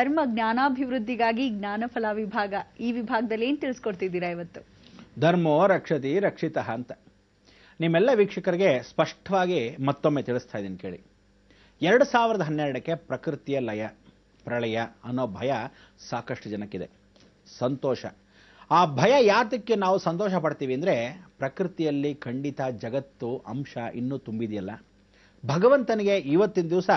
ಧರ್ಮ ಜ್ಞಾನಾಭಿವೃದ್ಧಿಗಾಗಿ ಜ್ಞಾನಫಲ ವಿಭಾಗ, ಈ ವಿಭಾಗದಲ್ಲಿ ಏನ್ ತಿಳಿಸ್ಕೊಡ್ತಿದ್ದೀರಾ ಇವತ್ತು? ಧರ್ಮೋ ರಕ್ಷತಿ ರಕ್ಷಿತಃ ಅಂತ ನಿಮ್ಮೆಲ್ಲ ವೀಕ್ಷಕರಿಗೆ ಸ್ಪಷ್ಟವಾಗಿ ಮತ್ತೊಮ್ಮೆ ತಿಳಿಸ್ತಾ ಇದ್ದೀನಿ ಕೇಳಿ. 2012ಕ್ಕೆ ಪ್ರಕೃತಿಯ ಲಯ ಪ್ರಳಯ ಅನ್ನೋ ಭಯ ಸಾಕಷ್ಟು ಜನಕ್ಕಿದೆ. ಸಂತೋಷ, ಆ ಭಯ ಯಾತಕ್ಕೆ ನಾವು ಸಂತೋಷ ಪಡ್ತೀವಿ ಅಂದರೆ, ಪ್ರಕೃತಿಯಲ್ಲಿ ಖಂಡಿತ ಜಗತ್ತು ಅಂಶ ಇನ್ನೂ ತುಂಬಿದೆಯಲ್ಲ. ಭಗವಂತನಿಗೆ ಇವತ್ತಿನ ದಿವಸ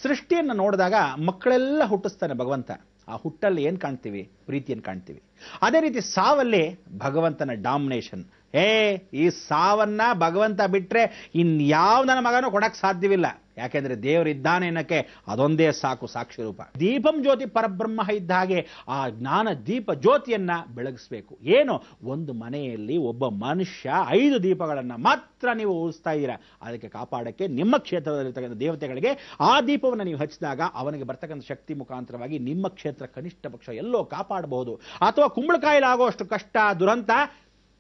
ಸೃಷ್ಟಿಯನ್ನು ನೋಡಿದಾಗ ಮಕ್ಕಳೆಲ್ಲ ಹುಟ್ಟಿಸ್ತಾನೆ ಭಗವಂತ. ಆ ಹುಟ್ಟಲ್ಲಿ ಏನು ಕಾಣ್ತೀವಿ? ಪ್ರೀತಿಯನ್ನು ಕಾಣ್ತೀವಿ. ಅದೇ ರೀತಿ ಸಾವಲ್ಲಿ ಭಗವಂತನ ಡಾಮಿನೇಷನ್. ಈ ಸಾವನ್ನ ಭಗವಂತ ಬಿಟ್ರೆ ಇನ್ಯಾವ ನನ್ನ ಮಗನೂ ಕೊಡಕ್ ಸಾಧ್ಯವಿಲ್ಲ. ಯಾಕೆಂದ್ರೆ ದೇವರಿದ್ದಾನೆ ಅನ್ನಕ್ಕೆ ಅದೊಂದೇ ಸಾಕು ಸಾಕ್ಷಿ ರೂಪ. ದೀಪಂ ಜ್ಯೋತಿ ಪರಬ್ರಹ್ಮ ಇದ್ದ ಹಾಗೆ ಆ ಜ್ಞಾನ ದೀಪ ಜ್ಯೋತಿಯನ್ನ ಬೆಳಗಿಸ್ಬೇಕು. ಏನು, ಒಂದು ಮನೆಯಲ್ಲಿ ಒಬ್ಬ ಮನುಷ್ಯ 5 ದೀಪಗಳನ್ನ ಮಾತ್ರ ನೀವು ಉಳಿಸ್ತಾ ಇದ್ದೀರಾ. ಅದಕ್ಕೆ ಕಾಪಾಡಕ್ಕೆ ನಿಮ್ಮ ಕ್ಷೇತ್ರದಲ್ಲಿರ್ತಕ್ಕಂಥ ದೇವತೆಗಳಿಗೆ ಆ ದೀಪವನ್ನು ನೀವು ಹಚ್ಚಿದಾಗ ಅವನಿಗೆ ಬರ್ತಕ್ಕಂಥ ಶಕ್ತಿ ಮುಖಾಂತರವಾಗಿ ನಿಮ್ಮ ಕ್ಷೇತ್ರ ಕನಿಷ್ಠ ಪಕ್ಷ ಎಲ್ಲೋ ಕಾಪಾಡಬಹುದು. ಅಥವಾ ಕುಂಬಳಕಾಯಿಲಾಗುವಷ್ಟು ಕಷ್ಟ ದುರಂತ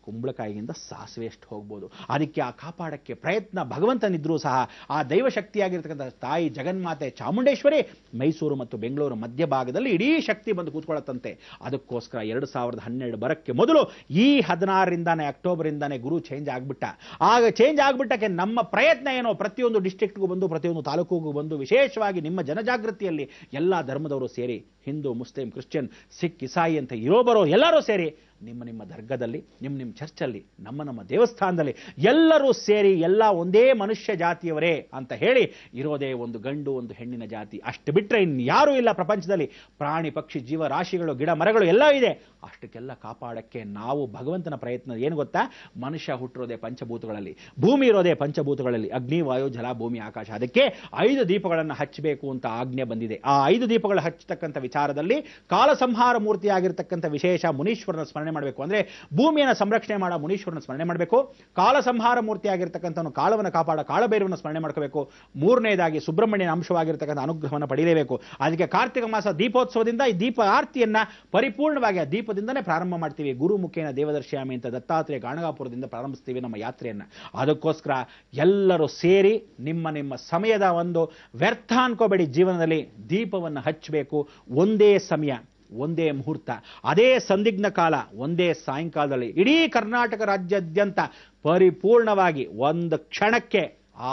ಕುಂಬಳಕಾಯಿಗಿಂತ ಸಾಸಿವೆ ಎಷ್ಟು ಹೋಗ್ಬೋದು. ಅದಕ್ಕೆ ಆ ಕಾಪಾಡಕ್ಕೆ ಪ್ರಯತ್ನ ಭಗವಂತನಿದ್ರೂ ಸಹ ಆ ದೈವಶಕ್ತಿಯಾಗಿರ್ತಕ್ಕಂಥ ತಾಯಿ ಜಗನ್ಮಾತೆ ಚಾಮುಂಡೇಶ್ವರಿ ಮೈಸೂರು ಮತ್ತು ಬೆಂಗಳೂರು ಮಧ್ಯಭಾಗದಲ್ಲಿ ಇಡೀ ಶಕ್ತಿ ಬಂದು ಕೂತ್ಕೊಳ್ಳುತ್ತಂತೆ. ಅದಕ್ಕೋಸ್ಕರ 2012 ಬರಕ್ಕೆ ಮೊದಲು ಈ 16ರಿಂದಾನೆ ಅಕ್ಟೋಬರಿಂದಾನೆ ಗುರು ಚೇಂಜ್ ಆಗ್ಬಿಟ್ಟ. ಆಗ ಚೇಂಜ್ ಆಗ್ಬಿಟ್ಟಕ್ಕೆ ನಮ್ಮ ಪ್ರಯತ್ನ ಏನೋ, ಪ್ರತಿಯೊಂದು ಡಿಸ್ಟ್ರಿಕ್ಟ್ಗೂ ಬಂದು ಪ್ರತಿಯೊಂದು ತಾಲೂಕಿಗೂ ಬಂದು ವಿಶೇಷವಾಗಿ ನಿಮ್ಮ ಜನಜಾಗೃತಿಯಲ್ಲಿ ಎಲ್ಲ ಧರ್ಮದವರು ಸೇರಿ, ಹಿಂದೂ ಮುಸ್ಲಿಂ ಕ್ರಿಶ್ಚಿಯನ್ ಸಿಖ್ ಇಸಾಯಿ ಅಂತ ಇರೋಬರೋ ಎಲ್ಲರೂ ಸೇರಿ ನಿಮ್ಮ ದರ್ಗದಲ್ಲಿ, ನಿಮ್ಮ ಚರ್ಚಲ್ಲಿ, ನಮ್ಮ ದೇವಸ್ಥಾನದಲ್ಲಿ ಎಲ್ಲರೂ ಸೇರಿ ಎಲ್ಲ ಒಂದೇ ಮನುಷ್ಯ ಜಾತಿಯವರೇ ಅಂತ ಹೇಳಿ ಇರೋದೇ ಒಂದು ಗಂಡು ಒಂದು ಹೆಣ್ಣಿನ ಜಾತಿ. ಅಷ್ಟು ಬಿಟ್ಟರೆ ಇನ್ಯಾರೂ ಇಲ್ಲ ಪ್ರಪಂಚದಲ್ಲಿ. ಪ್ರಾಣಿ ಪಕ್ಷಿ ಜೀವರಾಶಿಗಳು ಗಿಡ ಮರಗಳು ಎಲ್ಲ ಇದೆ. ಅಷ್ಟಕ್ಕೆಲ್ಲ ಕಾಪಾಡಕ್ಕೆ ನಾವು ಭಗವಂತನ ಪ್ರಯತ್ನ ಏನು ಗೊತ್ತಾ? ಮನುಷ್ಯ ಹುಟ್ಟಿರೋದೇ ಪಂಚಭೂತಗಳಲ್ಲಿ, ಭೂಮಿ ಇರೋದೇ ಪಂಚಭೂತಗಳಲ್ಲಿ, ಅಗ್ನಿ ವಾಯು ಜಲ ಭೂಮಿ ಆಕಾಶ. ಅದಕ್ಕೆ 5 ದೀಪಗಳನ್ನು ಹಚ್ಚಬೇಕು ಅಂತ ಆಜ್ಞೆ ಬಂದಿದೆ. ಆ 5 ದೀಪಗಳು ಹಚ್ಚತಕ್ಕಂಥ ವಿಚಾರದಲ್ಲಿ ಕಾಲ ಸಂಹಾರ ಮೂರ್ತಿಯಾಗಿರ್ತಕ್ಕಂಥ ವಿಶೇಷ ಮುನೀಶ್ವರನ ಸ್ಮರಣೆ ಮಾಡಬೇಕು. ಅಂದ್ರೆ ಭೂಮಿಯನ್ನು ಸಂರಕ್ಷಣೆ ಮಾಡೋ ಮುನೀಶ್ವರನ ಸ್ಮರಣೆ ಮಾಡಬೇಕು. ಕಾಲ ಸಂಹಾರ ಮೂರ್ತಿ ಆಗಿರ್ತಕ್ಕಂಥವನು ಕಾಲವನ್ನು ಕಾಪಾಡ ಕಾಳಭೈರವನ ಸ್ಮರಣೆ ಮಾಡ್ಕೋಬೇಕು. 3ನೇದಾಗಿ ಸುಬ್ರಹ್ಮಣ್ಯನ ಅಂಶವಾಗಿರ್ತಕ್ಕಂಥ ಅನುಗ್ರಹವನ್ನು ಪಡೆಯಲೇಬೇಕು. ಅದಕ್ಕೆ ಕಾರ್ತಿಕ ಮಾಸ ದೀಪೋತ್ಸವದಿಂದ ಈ ದೀಪ ಆರತಿಯನ್ನ ಪರಿಪೂರ್ಣವಾಗಿ ಆ ದೀಪದಿಂದನೇ ಪ್ರಾರಂಭ ಮಾಡ್ತೀವಿ. ಗುರು ಮುಖೇನ ದೇವದರ್ಶಿಯಾಮಿ ಅಂತ ದತ್ತಾತ್ರೇಯ ಗಾಣಗಾಪುರದಿಂದ ಪ್ರಾರಂಭಿಸ್ತೀವಿ ನಮ್ಮ ಯಾತ್ರೆಯನ್ನ. ಅದಕ್ಕೋಸ್ಕರ ಎಲ್ಲರೂ ಸೇರಿ ನಿಮ್ಮ ಸಮಯದ ಒಂದು ವ್ಯರ್ಥ ಅನ್ಕೋಬೇಡಿ. ಜೀವನದಲ್ಲಿ ದೀಪವನ್ನು ಹಚ್ಚಬೇಕು. ಒಂದೇ ಸಮಯ, ಒಂದೇ ಮುಹೂರ್ತ, ಅದೇ ಸಂದಿಗ್ಧ ಕಾಲ, ಒಂದೇ ಸಾಯಂಕಾಲದಲ್ಲಿ ಇಡೀ ಕರ್ನಾಟಕ ರಾಜ್ಯಾದ್ಯಂತ ಪರಿಪೂರ್ಣವಾಗಿ ಒಂದು ಕ್ಷಣಕ್ಕೆ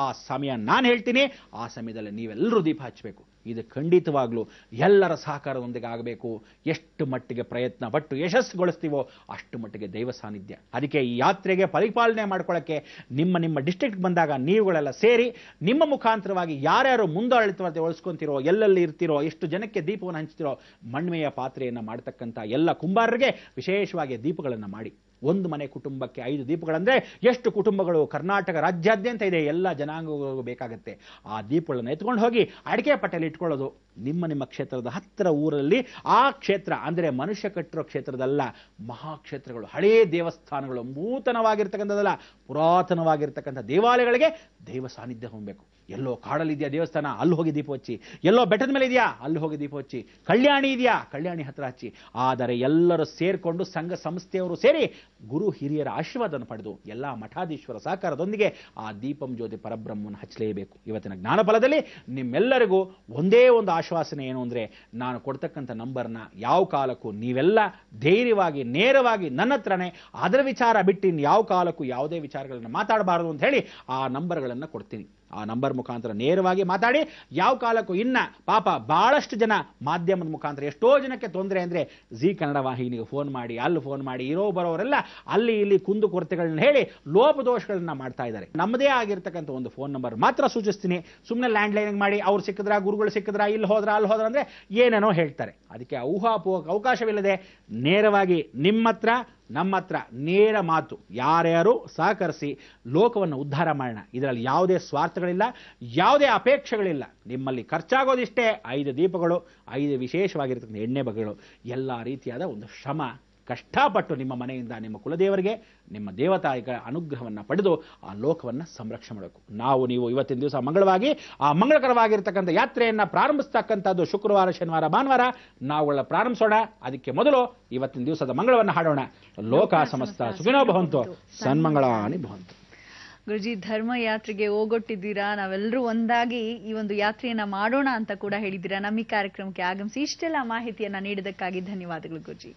ಆ ಸಮಯ ನಾನು ಹೇಳ್ತೀನಿ. ಆ ಸಮಯದಲ್ಲಿ ನೀವೆಲ್ಲರೂ ದೀಪ ಹಚ್ಚಬೇಕು. ಇದು ಖಂಡಿತವಾಗ್ಲೂ ಎಲ್ಲರ ಸಹಕಾರದೊಂದಿಗೆ ಆಗಬೇಕು. ಎಷ್ಟು ಮಟ್ಟಿಗೆ ಪ್ರಯತ್ನ ಪಟ್ಟು ಯಶಸ್ಸುಗೊಳಿಸ್ತೀವೋ ಅಷ್ಟು ಮಟ್ಟಿಗೆ ದೈವ ಸಾನ್ನಿಧ್ಯ. ಅದಕ್ಕೆ ಈ ಯಾತ್ರೆಗೆ ಪರಿಪಾಲನೆ ಮಾಡ್ಕೊಳ್ಳೋಕ್ಕೆ ನಿಮ್ಮ ಡಿಸ್ಟ್ರಿಕ್ಟ್ ಬಂದಾಗ ನೀವುಗಳೆಲ್ಲ ಸೇರಿ ನಿಮ್ಮ ಮುಖಾಂತರವಾಗಿ ಯಾರ್ಯಾರು ಮುಂದಾಳಿತಗೊಳಿಸ್ಕೊಂತಿರೋ, ಎಲ್ಲೆಲ್ಲಿ ಇರ್ತಿರೋ, ಎಷ್ಟು ಜನಕ್ಕೆ ದೀಪವನ್ನು ಹಂಚ್ತಿರೋ, ಮಣ್ಮೆಯ ಪಾತ್ರೆಯನ್ನು ಮಾಡ್ತಕ್ಕಂಥ ಎಲ್ಲ ಕುಂಬಾರರಿಗೆ ವಿಶೇಷವಾಗಿ ದೀಪಗಳನ್ನು ಮಾಡಿ. ಒಂದು ಮನೆ ಕುಟುಂಬಕ್ಕೆ 5 ದೀಪಗಳಂದ್ರೆ ಎಷ್ಟು ಕುಟುಂಬಗಳು ಕರ್ನಾಟಕ ರಾಜ್ಯಾದ್ಯಂತ ಇದೆ, ಎಲ್ಲ ಜನಾಂಗಗಳಿಗೂ ಬೇಕಾಗುತ್ತೆ. ಆ ದೀಪಗಳನ್ನು ಎತ್ಕೊಂಡು ಹೋಗಿ ಅಡಿಕೆ ಪಟ್ಟೆಯಲ್ಲಿ ಇಟ್ಕೊಳ್ಳೋದು. ನಿಮ್ಮ ಕ್ಷೇತ್ರದ ಹತ್ತಿರ ಊರಲ್ಲಿ ಆ ಕ್ಷೇತ್ರ ಅಂದ್ರೆ ಮನುಷ್ಯ ಕಟ್ಟಿರೋ ಕ್ಷೇತ್ರದಲ್ಲ, ಮಹಾಕ್ಷೇತ್ರಗಳು, ಹಳೇ ದೇವಸ್ಥಾನಗಳು, ನೂತನವಾಗಿರ್ತಕ್ಕಂಥದ್ದಲ್ಲ, ಪುರಾತನವಾಗಿರ್ತಕ್ಕಂಥ ದೇವಾಲಯಗಳಿಗೆ ದೈವ ಸಾನ್ನಿಧ್ಯ ಹೊಂದಬೇಕು. ಎಲ್ಲೋ ಕಾಡಲ್ಲಿದೆಯಾ ದೇವಸ್ಥಾನ, ಅಲ್ಲಿ ಹೋಗಿ ದೀಪ ಹಚ್ಚಿ. ಎಲ್ಲೋ ಬೆಟ್ಟದ ಮೇಲೆ ಇದೆಯಾ, ಅಲ್ಲಿ ಹೋಗಿ ದೀಪ ಹಚ್ಚಿ. ಕಲ್ಯಾಣಿ ಇದೆಯಾ, ಕಲ್ಯಾಣಿ ಹತ್ರ ಹಚ್ಚಿ. ಆದರೆ ಎಲ್ಲರೂ ಸೇರ್ಕೊಂಡು ಸಂಘ ಸಂಸ್ಥೆಯವರು ಸೇರಿ ಗುರು ಹಿರಿಯರ ಆಶೀರ್ವಾದವನ್ನು ಪಡೆದು ಎಲ್ಲ ಮಠಾಧೀಶ್ವರ ಸಹಕಾರದೊಂದಿಗೆ ಆ ದೀಪಂ ಜ್ಯೋತಿ ಪರಬ್ರಹ್ಮವನ್ನು ಹಚ್ಚಲೇಬೇಕು. ಇವತ್ತಿನ ಜ್ಞಾನಫಲದಲ್ಲಿ ನಿಮ್ಮೆಲ್ಲರಿಗೂ ಒಂದೇ ಒಂದು ಆಶ್ವಾಸನೆ ಏನು ಅಂದರೆ, ನಾನು ಕೊಡ್ತಕ್ಕಂಥ ನಂಬರ್ನ ಯಾವ ಕಾಲಕ್ಕೂ ನೀವೆಲ್ಲ ಧೈರ್ಯವಾಗಿ ನೇರವಾಗಿ ನನ್ನ ಹತ್ರನೇ ಅದರ ವಿಚಾರ ಬಿಟ್ಟು ಯಾವ ಕಾಲಕ್ಕೂ ಯಾವುದೇ ವಿಚಾರಗಳನ್ನು ಮಾತಾಡಬಾರದು ಅಂತ ಹೇಳಿ ಆ ನಂಬರ್ಗಳನ್ನು ಕೊಡ್ತೀನಿ. ಆ ನಂಬರ್ ಮುಖಾಂತರ ನೇರವಾಗಿ ಮಾತಾಡಿ. ಯಾವ ಕಾಲಕ್ಕೂ ಇನ್ನ ಪಾಪ ಬಹಳಷ್ಟು ಜನ ಮಾಧ್ಯಮದ ಮುಖಾಂತರ ಎಷ್ಟೋ ಜನಕ್ಕೆ ತೊಂದರೆ ಅಂದರೆ ಜಿ ಕನ್ನಡ ವಾಹಿನಿಗೆ ಫೋನ್ ಮಾಡಿ, ಅಲ್ಲಿ ಫೋನ್ ಮಾಡಿ, ಇರೋ ಬರೋರೆಲ್ಲ ಅಲ್ಲಿ ಇಲ್ಲಿ ಕುಂದು ಕೊರತೆಗಳನ್ನ ಹೇಳಿ ಲೋಪದೋಷಗಳನ್ನ ಮಾಡ್ತಾ ಇದ್ದಾರೆ. ನಮ್ಮದೇ ಆಗಿರ್ತಕ್ಕಂಥ ಒಂದು ಫೋನ್ ನಂಬರ್ ಮಾತ್ರ ಸೂಚಿಸ್ತೀನಿ. ಸುಮ್ಮನೆ ಲ್ಯಾಂಡ್ಲೈನಿಂಗ್ ಮಾಡಿ ಅವ್ರು ಸಿಕ್ಕಿದ್ರ, ಗುರುಗಳು ಸಿಕ್ಕಿದ್ರ, ಇಲ್ಲಿ ಹೋದ್ರ ಅಲ್ಲಿ ಹೋದ್ರ ಅಂದ್ರೆ ಏನೇನೋ ಹೇಳ್ತಾರೆ. ಅದಕ್ಕೆ ಊಹಾಪೋಹಕ್ಕೆ ಅವಕಾಶವಿಲ್ಲದೆ ನೇರವಾಗಿ ನಿಮ್ಮ ಹತ್ರ ನಮ್ಮ ಹತ್ರ ನೇರ ಮಾತು, ಯಾರ್ಯಾರು ಸಹಕರಿಸಿ ಲೋಕವನ್ನು ಉದ್ಧಾರ ಮಾಡೋಣ. ಇದರಲ್ಲಿ ಯಾವುದೇ ಸ್ವಾರ್ಥಗಳಿಲ್ಲ, ಯಾವುದೇ ಅಪೇಕ್ಷೆಗಳಿಲ್ಲ. ನಿಮ್ಮಲ್ಲಿ ಖರ್ಚಾಗೋದಿಷ್ಟೇ 5 ದೀಪಗಳು, 5 ವಿಶೇಷವಾಗಿರ್ತಕ್ಕಂಥ ಎಣ್ಣೆ ಬಗೆಗಳು, ಎಲ್ಲ ರೀತಿಯಾದ ಒಂದು ಶ್ರಮ, ಕಷ್ಟಪಟ್ಟು ನಿಮ್ಮ ಮನೆಯಿಂದ ನಿಮ್ಮ ಕುಲದೇವರಿಗೆ, ನಿಮ್ಮ ದೇವತಾಯಿಗಳ ಅನುಗ್ರಹವನ್ನು ಪಡೆದು ಆ ಲೋಕವನ್ನು ಸಂರಕ್ಷಣೆ ಮಾಡಬೇಕು. ನೀವು ಇವತ್ತಿನ ದಿವಸ ಮಂಗಳವಾಗಿ ಆ ಮಂಗಳಕರವಾಗಿರ್ತಕ್ಕಂಥ ಯಾತ್ರೆಯನ್ನು ಪ್ರಾರಂಭಿಸ್ತಕ್ಕಂಥದ್ದು ಶುಕ್ರವಾರ, ಶನಿವಾರ, ಭಾನುವಾರ ನಾವುಗಳ ಪ್ರಾರಂಭಿಸೋಣ. ಅದಕ್ಕೆ ಮೊದಲು ಇವತ್ತಿನ ದಿವಸದ ಮಂಗಳವನ್ನು ಹಾಡೋಣ. ಲೋಕ ಸಮಸ್ತ ಸುಖಿನೋ ಭವಂತು, ಸನ್ಮಂಗಳಾನಿ ಭವಂತು. ಗುರುಜಿ, ಧರ್ಮ ಯಾತ್ರೆಗೆ ಹೋಗೊಟ್ಟಿದ್ದೀರಾ, ನಾವೆಲ್ಲರೂ ಒಂದಾಗಿ ಈ ಒಂದು ಯಾತ್ರೆಯನ್ನ ಮಾಡೋಣ ಅಂತ ಕೂಡ ಹೇಳಿದ್ದೀರಾ. ನಮ್ಮ ಈ ಕಾರ್ಯಕ್ರಮಕ್ಕೆ ಆಗಮಿಸಿ ಇಷ್ಟೆಲ್ಲ ಮಾಹಿತಿಯನ್ನ ನೀಡಿದ್ದಕ್ಕಾಗಿ ಧನ್ಯವಾದಗಳು ಗುರುಜಿ.